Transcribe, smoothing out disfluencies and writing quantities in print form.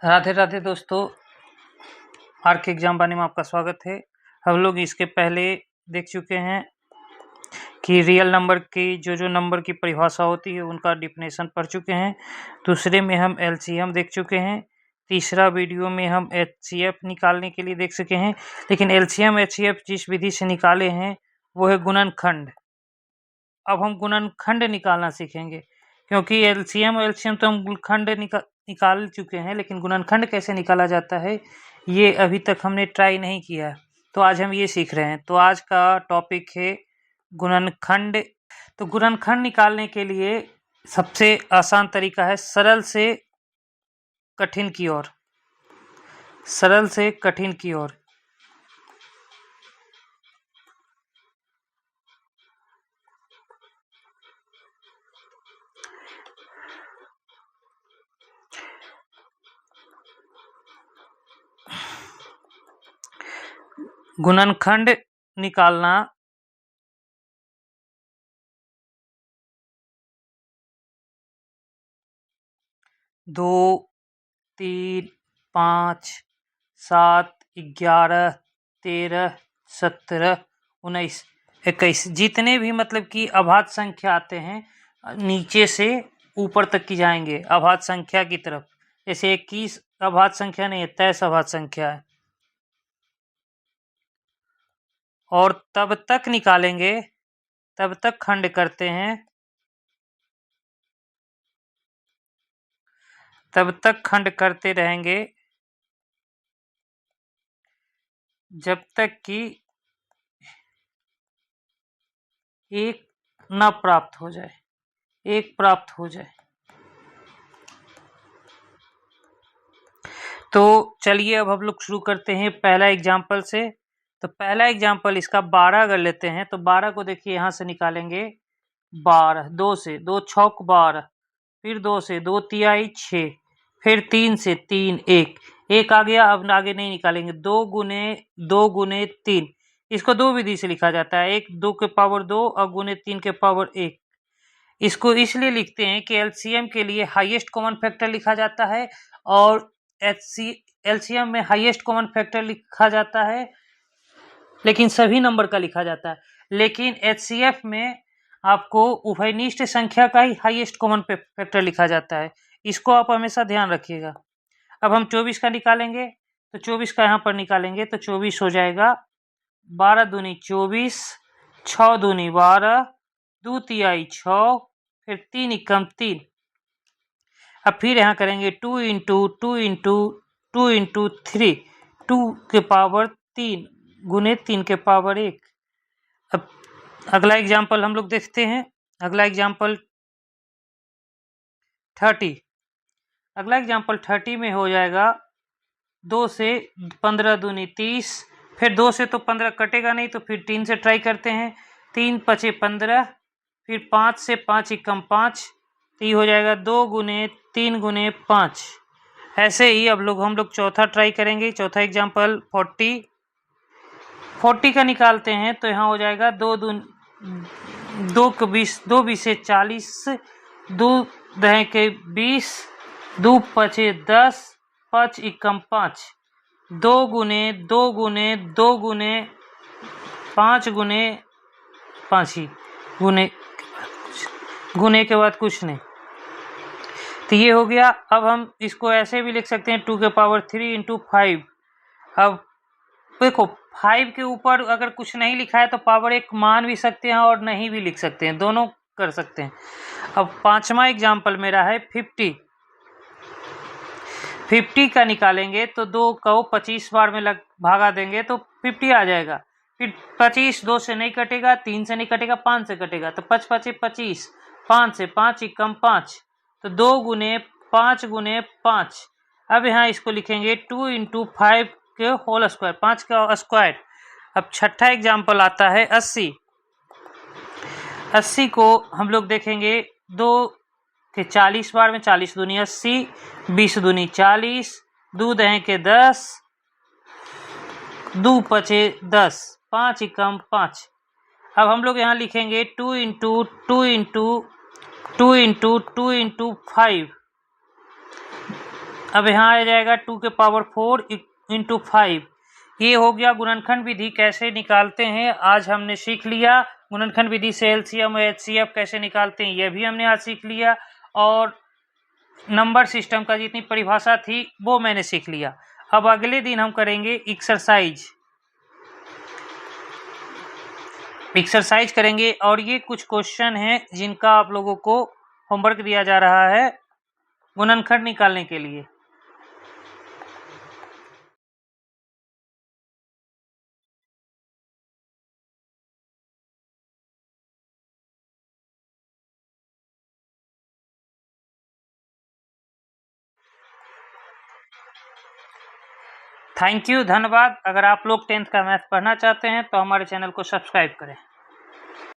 राधे राधे दोस्तों, आर के एग्जाम पाने में आपका स्वागत है। हम लोग इसके पहले देख चुके हैं कि रियल नंबर की जो नंबर की परिभाषा होती है उनका डिफिनेशन पढ़ चुके हैं। दूसरे में हम एलसीएम देख चुके हैं। तीसरा वीडियो में हम एचसीएफ निकालने के लिए देख सके हैं। लेकिन एलसीएम एचसीएफ जिस विधि से निकाले हैं वो है गुणनखंड। अब हम गुणनखंड निकालना सीखेंगे, क्योंकि एलसीएम और एलसीएम तो हम खंड निकाल चुके हैं, लेकिन गुणनखंड कैसे निकाला जाता है ये अभी तक हमने ट्राई नहीं किया। तो आज हम ये सीख रहे हैं। तो आज का टॉपिक है गुणनखंड। तो गुणनखंड निकालने के लिए सबसे आसान तरीका है सरल से कठिन की ओर। सरल से कठिन की ओर। गुणनखंड निकालना दो, 3, 5, 7, 11, 13, 17, 19, 21 जितने भी मतलब कि अभाज्य संख्या आते हैं नीचे से ऊपर तक की जाएंगे अभाज्य संख्या की तरफ। जैसे 21 अभाज्य संख्या नहीं है, 23 अभाज्य संख्या है। और तब तक निकालेंगे, तब तक खंड करते हैं, तब तक खंड करते रहेंगे जब तक कि एक न प्राप्त हो जाए, एक प्राप्त हो जाए। तो चलिए अब हम लोग शुरू करते हैं पहला एग्जाम्पल से। तो पहला एग्जाम्पल इसका 12 अगर लेते हैं तो 12 को देखिए यहाँ से निकालेंगे 12, 2 से 2 छौक 12, फिर 2 से 2 तिहाई 6, फिर 3 से 3 1 आ गया। अब आगे नहीं निकालेंगे। 2 गुने 3, इसको दो विधि से लिखा जाता है, 1 2 के पावर 2 और गुने 3 के पावर 1। इसको इसलिए लिखते हैं कि एलसीएम के लिए हाईएस्ट कॉमन फैक्टर लिखा जाता है और एलसीएम में हाईएस्ट कॉमन फैक्टर लिखा जाता है, लेकिन सभी नंबर का लिखा जाता है। लेकिन एचसीएफ में आपको उभयनिष्ठ संख्या का ही हाईएस्ट कॉमन फैक्टर लिखा जाता है। इसको आप हमेशा ध्यान रखिएगा। अब हम 24 का निकालेंगे, तो 24 का यहाँ पर निकालेंगे तो 24 हो जाएगा 12 दूनी 24, 6 दूनी 12, 2 तिहाई 6, फिर 3 एकम 3। अब फिर यहाँ करेंगे 2 इंटू 2 इंटू 2 इंटू 3, 2 के पावर 3 गुने 3 के पावर 1। अब अगला एग्जाम्पल हम लोग देखते हैं। अगला एग्जाम्पल 30। अगला एग्जाम्पल 30 में हो जाएगा 2 से 15 दूनी 30, फिर 2 से तो 15 कटेगा नहीं, तो फिर 3 से ट्राई करते हैं। 3 पचे 15, फिर 5 से 5 एकम 5, तो ये हो जाएगा 2 गुने 3 गुने 5। ऐसे ही अब हम लोग चौथा ट्राई करेंगे। चौथा एग्जाम्पल 40 का निकालते हैं तो यहाँ हो जाएगा 2 के 20, 2 20 से 40, 2 दहे के 20, 2 पचे 10, 5 एकम 5, 2 गुने 2 गुने 2 गुने 5 गुने 5 ही गुने के बाद कुछ नहीं, तो ये हो गया। अब हम इसको ऐसे भी लिख सकते हैं 2 के पावर 3 इंटू 5। अब देखो 5 के ऊपर अगर कुछ नहीं लिखा है तो पावर 1 मान भी सकते हैं और नहीं भी लिख सकते हैं, दोनों कर सकते हैं। अब पांचवा एग्जाम्पल मेरा है 50। 50 का निकालेंगे तो 2 को 25 बार में भागा देंगे तो 50 आ जाएगा। फिर 25 2 से नहीं कटेगा, 3 से नहीं कटेगा, 5 से कटेगा, तो 5 पचे 25, 5 से 5 एकम 5, तो 2 गुने 5 गुने 5। अब यहाँ इसको लिखेंगे 2 इंटू 5 के होल स्क्वायर, 5 का स्क्वायर। अब छठा एग्जाम्पल आता है 80। 80 को हम लोग देखेंगे 2 के 40 बार में, 40 दूनी 80, 20 दूनी 40, 2 दहे के 10, 2 पचे 10, 5 एकम 5। अब हम लोग यहाँ लिखेंगे 2 इंटू 2 इंटू 2 इंटू 2 इंटू 5, अब यहाँ आ जाएगा 2 के पावर 4 इंटू 5। ये हो गया गुणनखंड विधि कैसे निकालते हैं, आज हमने सीख लिया। गुणनखंड विधि से एलसीएम और एचसीएफ कैसे निकालते हैं ये भी हमने आज सीख लिया, और नंबर सिस्टम का जितनी परिभाषा थी वो मैंने सीख लिया। अब अगले दिन हम करेंगे एक्सरसाइज करेंगे, और ये कुछ क्वेश्चन हैं जिनका आप लोगों को होमवर्क दिया जा रहा है गुणनखंड निकालने के लिए। थैंक यू, धन्यवाद। अगर आप लोग 10th का मैथ पढ़ना चाहते हैं तो हमारे चैनल को सब्सक्राइब करें।